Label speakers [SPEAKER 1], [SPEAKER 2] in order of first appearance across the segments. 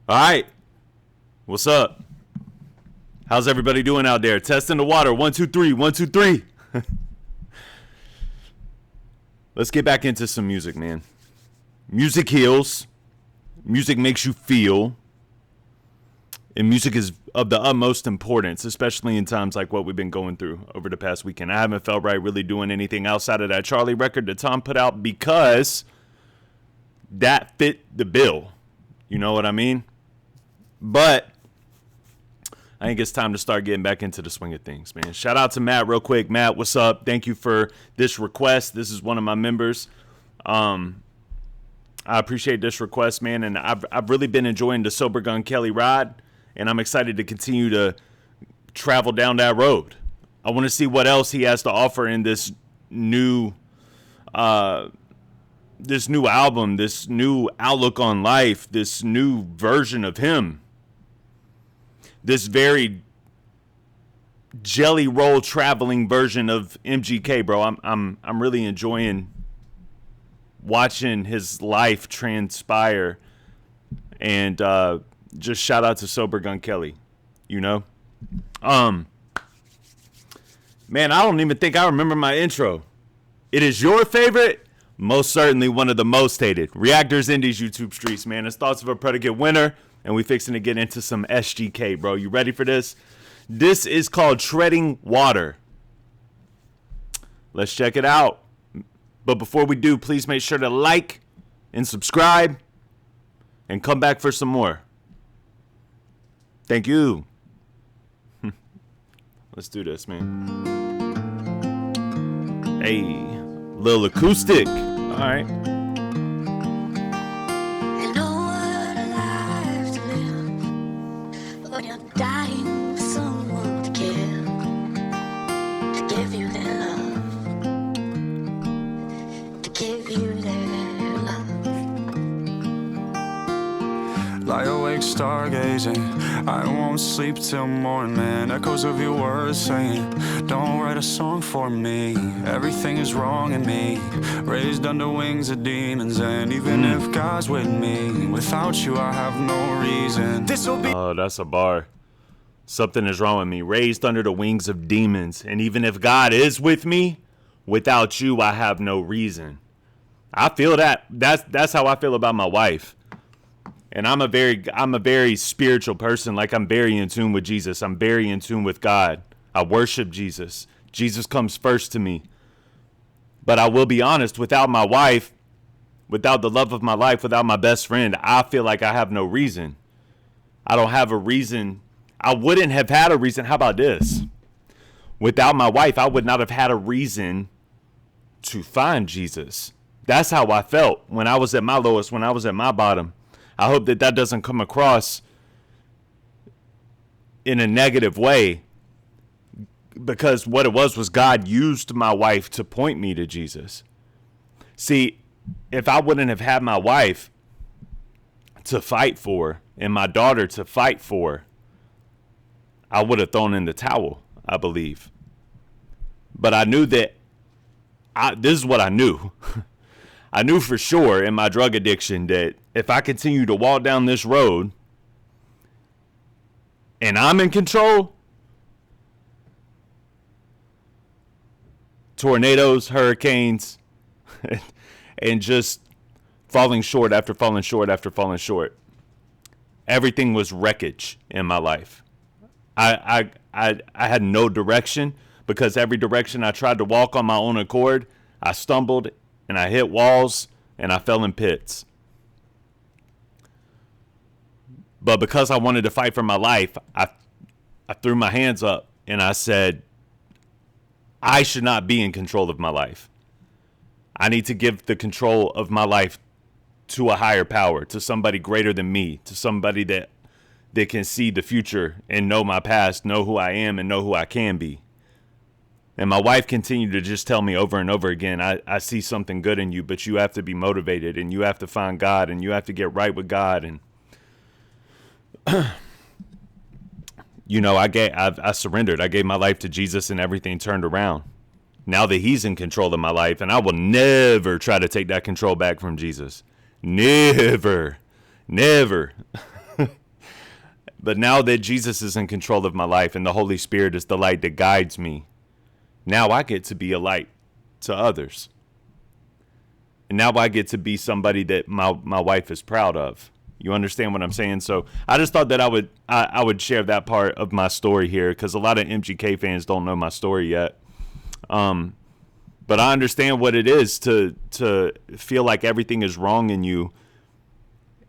[SPEAKER 1] All right. What's up? How's everybody doing out there? Testing the water. 1, 2, 3. 1, 2, 3. Let's get back into some music, man. Music heals. Music makes you feel. And music is of the utmost importance, especially in times like what we've been going through over the past weekend. I haven't felt right really doing anything outside of that Charlie record that Tom put out because that fit the bill. You know what I mean? But I think it's time to start getting back into the swing of things, man. Shout out to Matt real quick. Matt, what's up? Thank you for this request. This is one of my members. I appreciate this request, man. And I've really been enjoying the Sober Gun Kelly ride, and I'm excited to continue to travel down that road. I want to see what else he has to offer in this new album, this new outlook on life, this new version of him. This very jelly roll traveling version of MGK, bro. I'm really enjoying watching his life transpire, and just shout out to Sober Gun Kelly, you know. Man, I don't even think I remember my intro. It is your favorite, most certainly one of the most hated Reactors Indies YouTube streets, man. It's Thoughts of a Predicate Winner. And we fixing to get into some SGK, bro. You ready for this? This is called Treading Water. Let's check it out. But before we do, please make sure to like and subscribe and come back for some more. Thank you. Let's do this, man. Hey, little acoustic. All right.
[SPEAKER 2] Dying for someone to care, to give you their love, to give you their love.
[SPEAKER 3] Lie awake stargazing, I won't sleep till morning. Echoes of your words saying, don't write a song for me. Everything is wrong in me, raised under wings of demons. And even if God's with me, without you I have no reason. This'll be.
[SPEAKER 1] Oh, that's a bar. Something is wrong with me. Raised under the wings of demons. And even if God is with me, without you, I have no reason. I feel that. That's how I feel about my wife. And I'm a very spiritual person. Like, I'm very in tune with Jesus. I'm very in tune with God. I worship Jesus. Jesus comes first to me. But I will be honest, without my wife, without the love of my life, without my best friend, I feel like I have no reason. I don't have a reason. I wouldn't have had a reason. How about this? Without my wife, I would not have had a reason to find Jesus. That's how I felt when I was at my lowest, when I was at my bottom. I hope that doesn't come across in a negative way, because what it was God used my wife to point me to Jesus. See, if I wouldn't have had my wife to fight for and my daughter to fight for, I would have thrown in the towel, I believe. But I knew that this is what I knew. I knew for sure in my drug addiction that if I continue to walk down this road and I'm in control, tornadoes, hurricanes, and just falling short after falling short after falling short. Everything was wreckage in my life. I had no direction, because every direction I tried to walk on my own accord, I stumbled and I hit walls and I fell in pits. But because I wanted to fight for my life, I threw my hands up and I said, I should not be in control of my life. I need to give the control of my life to a higher power, to somebody greater than me, to somebody that can see the future and know my past, know who I am, and know who I can be. And my wife continued to just tell me over and over again, I see something good in you, but you have to be motivated, and you have to find God, and you have to get right with God. And you know, I surrendered. I gave my life to Jesus, and everything turned around. Now that he's in control of my life, and I will never try to take that control back from Jesus. Never. But now that Jesus is in control of my life and the Holy Spirit is the light that guides me, now I get to be a light to others. And now I get to be somebody that my wife is proud of. You understand what I'm saying? So I just thought that I would share that part of my story here, because a lot of MGK fans don't know my story yet. But I understand what it is to feel like everything is wrong in you,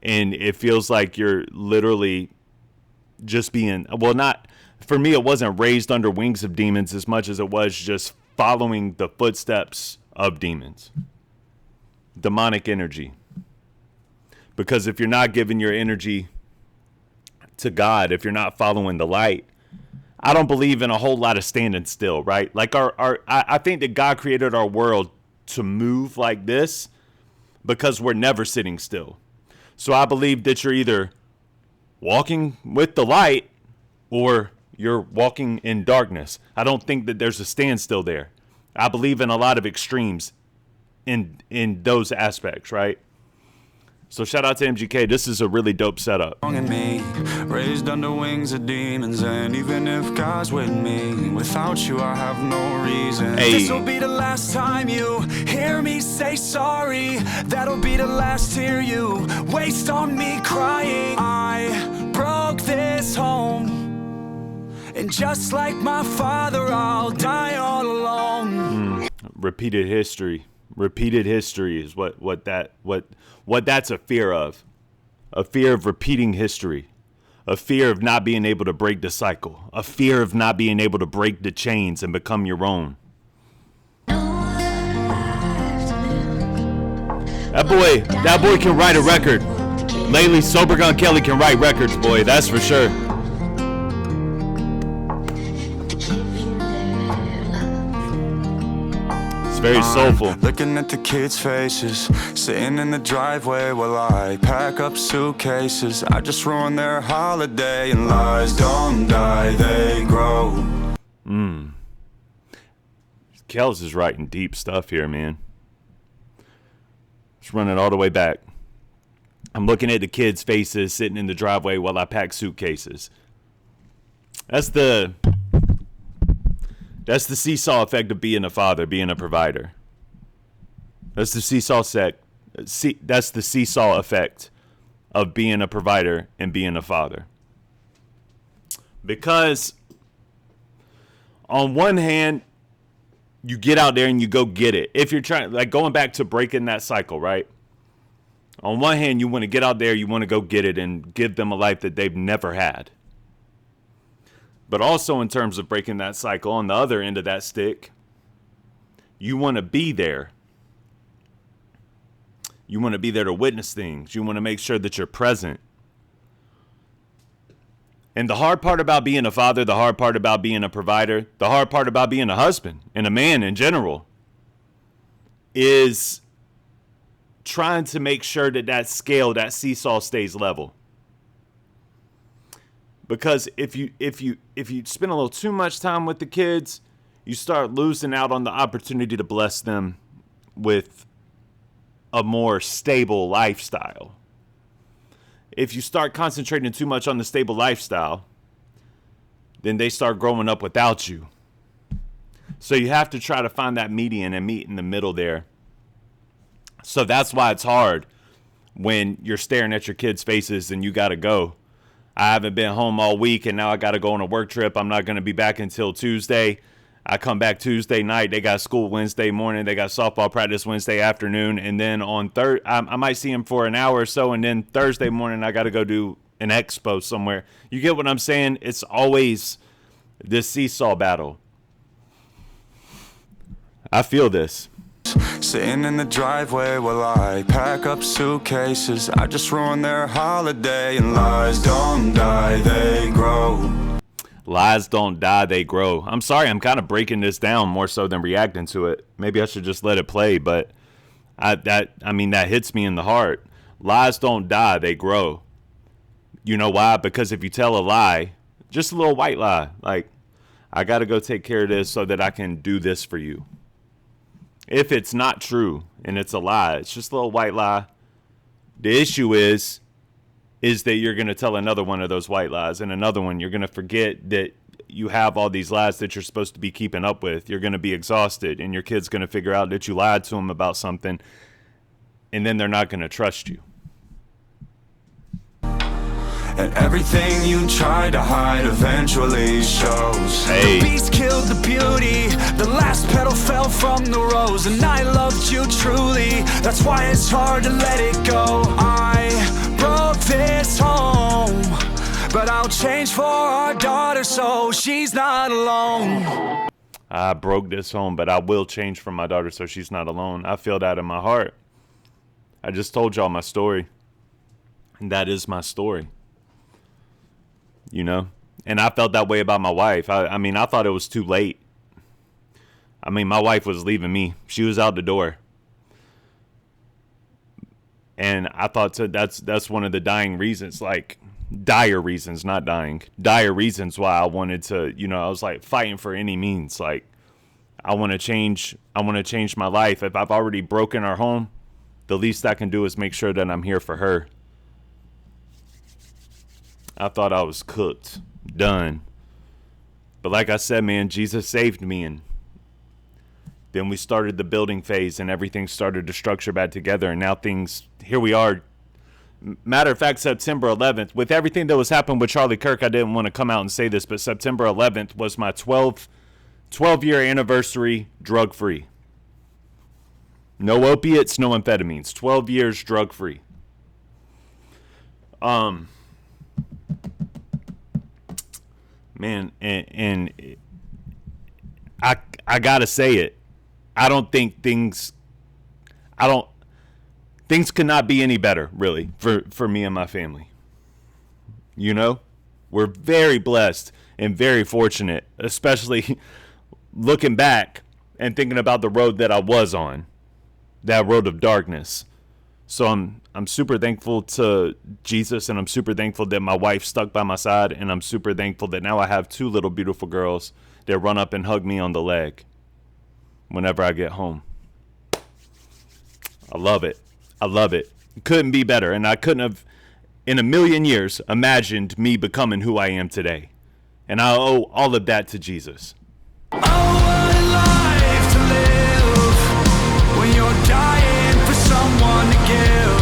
[SPEAKER 1] and it feels like you're literally just being, well, not, for me, it wasn't raised under wings of demons as much as it was just following the footsteps of demons. Demonic energy. Because if you're not giving your energy to God, if you're not following the light, I don't believe in a whole lot of standing still, right? Like I think that God created our world to move like this because we're never sitting still. So I believe that you're either walking with the light or you're walking in darkness. I don't think that there's a standstill there. I believe in a lot of extremes in those aspects, right? So shout out to MGK. This is a really dope setup.
[SPEAKER 3] Me, raised under wings of demons, and even if God's with me, without you I have no reason.
[SPEAKER 1] Hey.
[SPEAKER 3] This will be the last time you hear me say sorry. That'll be the last tear you waste on me crying. I broke this home, and just like my father, I'll die all alone.
[SPEAKER 1] Repeated history. Repeated history is what that's a fear of. A fear of repeating history. A fear of not being able to break the cycle. A fear of not being able to break the chains and become your own. That boy can write a record. Lately, Sober Gun Kelly can write records, boy, that's for sure. Very soulful.
[SPEAKER 3] Looking at the kids' faces, sitting in the driveway while I pack up suitcases. I just ruined their holiday, and lies don't die, they grow.
[SPEAKER 1] Kels is writing deep stuff here, man. Just running all the way back. I'm looking at the kids' faces sitting in the driveway while I pack suitcases. That's the seesaw effect of being a father, being a provider. That's the seesaw effect of being a provider and being a father. Because on one hand, you get out there and you go get it. If you're trying, like going back to breaking that cycle, right? On one hand, you want to get out there, you want to go get it and give them a life that they've never had. But also in terms of breaking that cycle, on the other end of that stick, you want to be there. You want to be there to witness things. You want to make sure that you're present. And the hard part about being a father, the hard part about being a provider, the hard part about being a husband and a man in general is trying to make sure that that scale, that seesaw stays level. Because if you spend a little too much time with the kids, you start losing out on the opportunity to bless them with a more stable lifestyle. If you start concentrating too much on the stable lifestyle, then they start growing up without you. So you have to try to find that median and meet in the middle there. So that's why it's hard when you're staring at your kids' faces and you got to go. I haven't been home all week, and now I got to go on a work trip. I'm not going to be back until Tuesday. I come back Tuesday night. They got school Wednesday morning. They got softball practice Wednesday afternoon. And then on I might see them for an hour or so. And then Thursday morning, I got to go do an expo somewhere. You get what I'm saying? It's always this seesaw battle. I feel this.
[SPEAKER 3] Sitting in the driveway while I pack up suitcases. I just ruined their holiday, and lies don't die, they grow.
[SPEAKER 1] Lies don't die, they grow. I'm sorry, I'm kind of breaking this down more so than reacting to it. Maybe I should just let it play, but that hits me in the heart. Lies don't die, they grow. You know why? Because if you tell a lie, just a little white lie, like, I got to go take care of this so that I can do this for you. If it's not true and it's a lie, it's just a little white lie. The issue is is that you're going to tell another one of those white lies, and another one. You're going to forget that you have all these lies that you're supposed to be keeping up with. You're going to be exhausted, and your kid's going to figure out that you lied to them about something, and then they're not going to trust you.
[SPEAKER 3] And everything you try to hide eventually shows.
[SPEAKER 1] Hey.
[SPEAKER 3] The beast killed the beauty, the last petal fell from the rose, and I loved you truly, that's why it's hard to let it go. I broke this home, but I'll change for our daughter so she's not alone.
[SPEAKER 1] I broke this home, but I will change for my daughter so she's not alone. I feel that in my heart. I just told y'all my story, and that is my story. You know, and I felt that way about my wife. I mean, I thought it was too late. I mean, my wife was leaving me. She was out the door. And I thought that's one of the dire reasons, not dying, dire reasons why I wanted to, you know, I was like fighting for any means. Like, I want to change my life. If I've already broken our home, the least I can do is make sure that I'm here for her. I thought I was cooked, done. But like I said, man, Jesus saved me. And then we started the building phase and everything started to structure back together. And now here we are. Matter of fact, September 11th, with everything that was happening with Charlie Kirk, I didn't want to come out and say this, but September 11th was my 12-year anniversary drug-free. No opiates, no amphetamines. 12 years drug-free. Man, and I gotta say it. Things could not be any better, really, for me and my family. You know, we're very blessed and very fortunate, especially looking back and thinking about the road that I was on, that road of darkness. So I'm super thankful to Jesus, and I'm super thankful that my wife stuck by my side, and I'm super thankful that now I have 2 little beautiful girls that run up and hug me on the leg whenever I get home. I love it. I love it. Couldn't be better, and I couldn't have in a million years imagined me becoming who I am today. And I owe all of that to Jesus.
[SPEAKER 3] Oh, what a life to live when you're dying for someone to give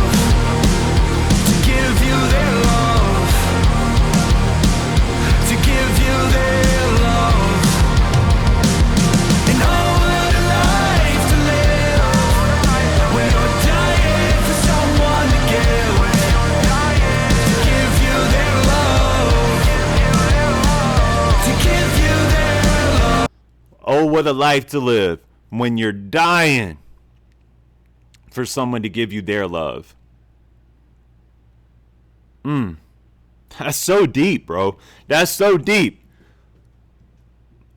[SPEAKER 3] you their love, to give you their love. And oh, what a life to live when you're dying for someone to give you their love, to give you their love.
[SPEAKER 1] Oh, what a life to live when you're dying for someone to give you their love. That's so deep, bro. That's so deep.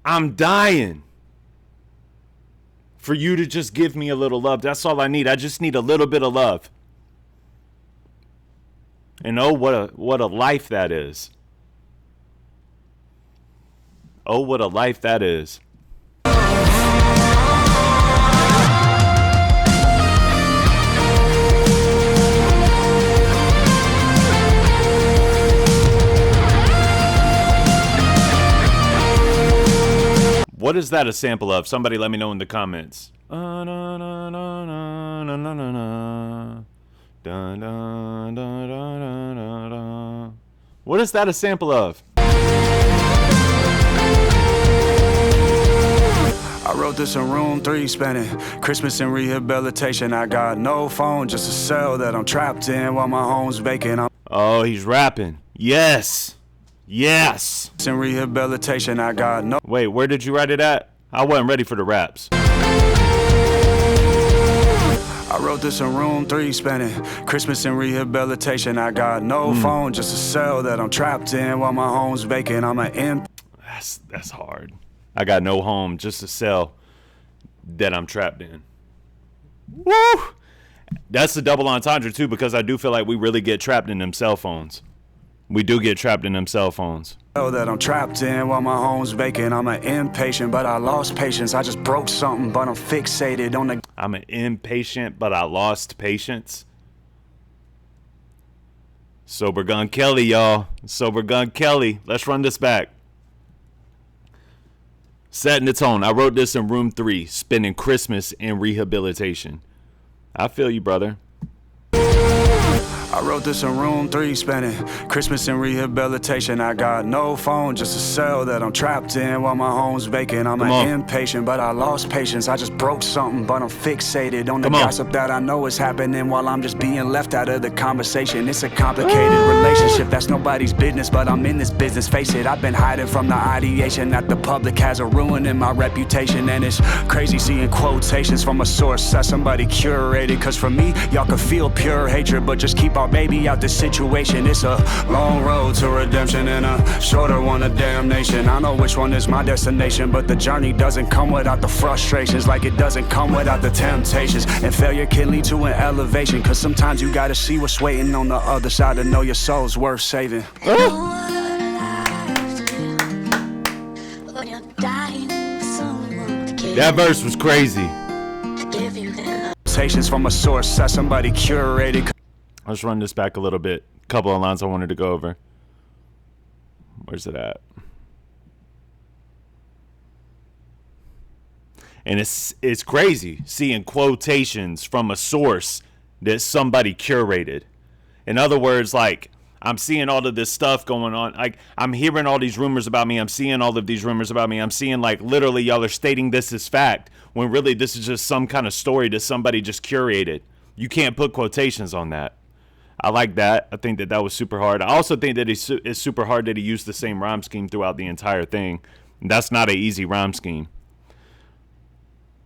[SPEAKER 1] I'm dying for you to just give me a little love. That's all I need. I just need a little bit of love. And oh, what a life that is. Oh, what a life that is. What is that a sample of? Somebody let me know in the comments. What is that a sample of?
[SPEAKER 3] I wrote this in room 3, spending Christmas in rehabilitation. I got no phone, just a cell that I'm trapped in while my home's vacant.
[SPEAKER 1] Oh, he's rapping. Yes. Yes.
[SPEAKER 3] In rehabilitation, I got no.
[SPEAKER 1] Wait, where did you write it at? I wasn't ready for the raps.
[SPEAKER 3] I wrote this in room 3, spending Christmas in rehabilitation. I got no phone, just a cell that I'm trapped in while my home's vacant. I'm an imp.
[SPEAKER 1] That's hard. I got no home, just a cell that I'm trapped in. Woo! That's a double entendre too, because I do feel like we really get trapped in them cell phones. We do get trapped in them cell phones.
[SPEAKER 3] That I'm trapped in while my home's vacant. I'm an impatient, but I lost patience. I just broke something, but I'm fixated on the.
[SPEAKER 1] I'm an impatient, but I lost patience. Sober Gun Kelly, y'all. Sober Gun Kelly. Let's run this back. Setting the tone. I wrote this in room 3, spending Christmas in rehabilitation. I feel you, brother.
[SPEAKER 3] I wrote this in room 3, spending Christmas in rehabilitation. I got no phone, just a cell that I'm trapped in while my home's vacant. I'm impatient, but I lost patience. I just broke something, but I'm fixated on the gossip that I know is happening while I'm just being left out of the conversation. It's a complicated relationship that's nobody's business, but I'm in this business, face it. I've been hiding from the ideation that the public has a ruining my reputation. And it's crazy seeing quotations from a source that somebody curated. Cause for me, y'all can feel pure hatred, but just keep our baby out this situation. It's a long road to redemption and a shorter one of damnation. I know which one is my destination, but the journey doesn't come without the frustrations, like it doesn't come without the temptations. And failure can lead to an elevation, cause sometimes you gotta see what's waiting on the other side to know your soul's worth saving.
[SPEAKER 1] That verse was crazy.
[SPEAKER 3] From a source that somebody curated.
[SPEAKER 1] Let's run this back a little bit. A couple of lines I wanted to go over. Where's it at? And it's crazy seeing quotations from a source that somebody curated. In other words, like, I'm seeing all of this stuff going on. Like, I'm hearing all these rumors about me. I'm seeing all of these rumors about me. I'm seeing, like, literally y'all are stating this as fact, when really this is just some kind of story that somebody just curated. You can't put quotations on that. I like that. I think that was super hard. I also think that it's super hard that he used the same rhyme scheme throughout the entire thing. And that's not an easy rhyme scheme.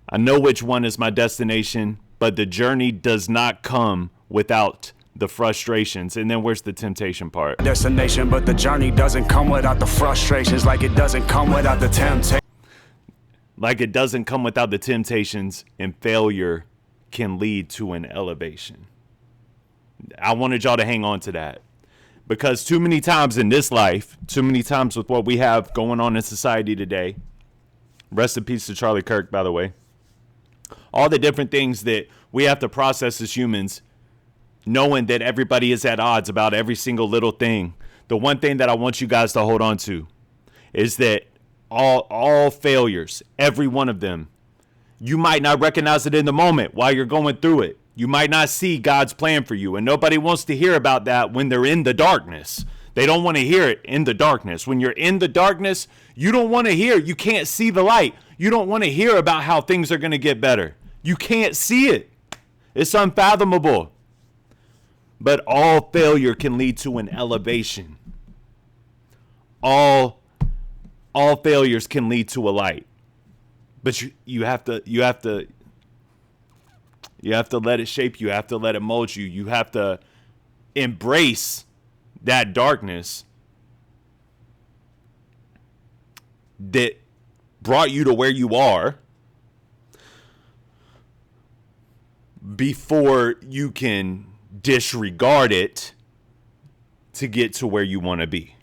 [SPEAKER 1] I know which one is my destination, but the journey does not come without the frustrations. And then where's the temptation part?
[SPEAKER 3] Destination, but the journey doesn't come without the frustrations, like it doesn't come without the temptation.
[SPEAKER 1] Like it doesn't come without the temptations, and failure can lead to an elevation. I wanted y'all to hang on to that, because too many times in this life, too many times with what we have going on in society today, rest in peace to Charlie Kirk, by the way, all the different things that we have to process as humans, knowing that everybody is at odds about every single little thing. The one thing that I want you guys to hold on to is that all failures, every one of them, you might not recognize it in the moment while you're going through it. You might not see God's plan for you, and nobody wants to hear about that when they're in the darkness. They don't want to hear it in the darkness. When you're in the darkness, you don't want to hear. You can't see the light. You don't want to hear about how things are going to get better. You can't see it. It's unfathomable. But all failure can lead to an elevation. All failures can lead to a light. But you have to let it shape you. You have to let it mold you. You have to embrace that darkness that brought you to where you are before you can disregard it to get to where you want to be.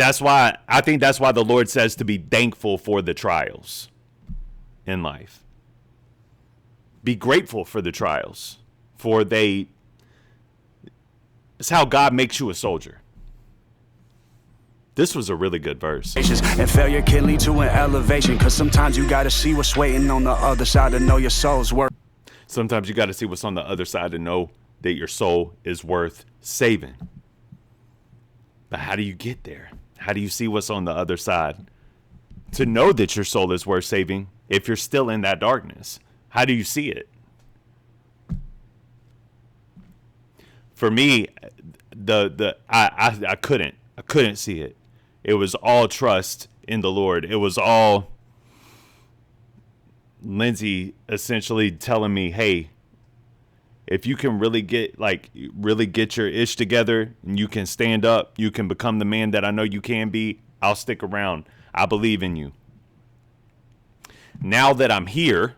[SPEAKER 1] I think that's why the Lord says to be thankful for the trials in life. Be grateful for the trials, for it's how God makes you a soldier. This was a really good verse.
[SPEAKER 3] And failure can lead to an elevation, because sometimes you got to see what's waiting on the other side to know your soul's worth.
[SPEAKER 1] Sometimes you got to see what's on the other side to know that your soul is worth saving. But how do you get there? How do you see what's on the other side to know that your soul is worth saving if you're still in that darkness? How do you see it? For me, I couldn't see it. It was all trust in the Lord. It was all Lindsay essentially telling me, hey, if you can really get your ish together and you can stand up, you can become the man that I know you can be, I'll stick around. I believe in you. Now that I'm here,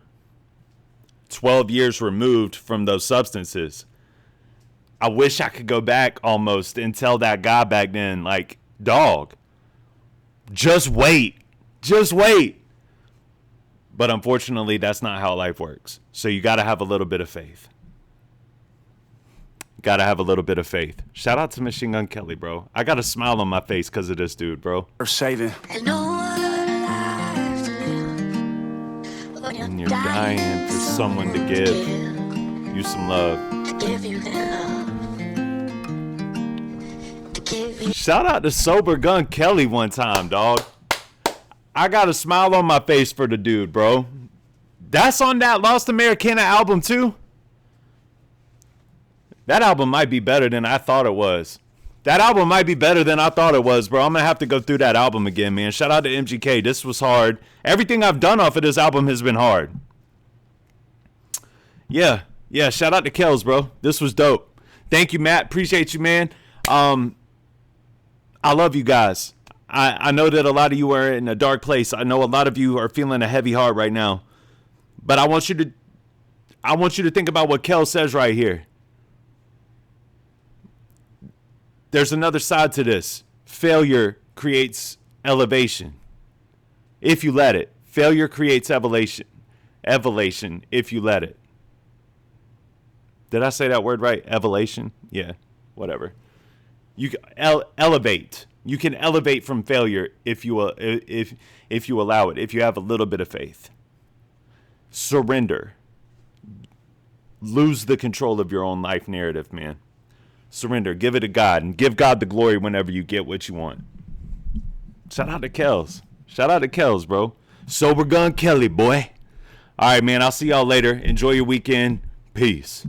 [SPEAKER 1] 12 years removed from those substances, I wish I could go back almost and tell that guy back then, like, dog, just wait. But unfortunately, that's not how life works. So you got to have a little bit of faith. Gotta have a little bit of faith. Shout out to Machine Gun Kelly, bro. I got a smile on my face because of this dude, bro.
[SPEAKER 3] Worth saving.
[SPEAKER 2] And no other life to live. When
[SPEAKER 1] And you're dying for someone to give you some love.
[SPEAKER 2] to give you their love. To give you
[SPEAKER 1] Shout out to Sober Gun Kelly one time, dog. I got a smile on my face for the dude, bro. That's on that Lost Americana album, too. That album might be better than I thought it was. That album might be better than I thought it was, bro. I'm going to have to go through that album again, man. Shout out to MGK. This was hard. Everything I've done off of this album has been hard. Yeah. Shout out to Kells, bro. This was dope. Thank you, Matt. Appreciate you, man. I love you guys. I know that a lot of you are in a dark place. I know a lot of you are feeling a heavy heart right now. But I want you to think about what Kel says right here. There's another side to this. Failure creates elevation. If you let it. Failure creates elevation. Elevation if you let it. Did I say that word right? Elevation? Yeah, whatever. You elevate. You can elevate from failure if you allow it. If you have a little bit of faith. Surrender. Lose the control of your own life narrative, man. Surrender. Give it to God. And give God the glory whenever you get what you want. Shout out to Kells. Shout out to Kells, bro. Sober Gun Kelly, boy. All right, man. I'll see y'all later. Enjoy your weekend. Peace.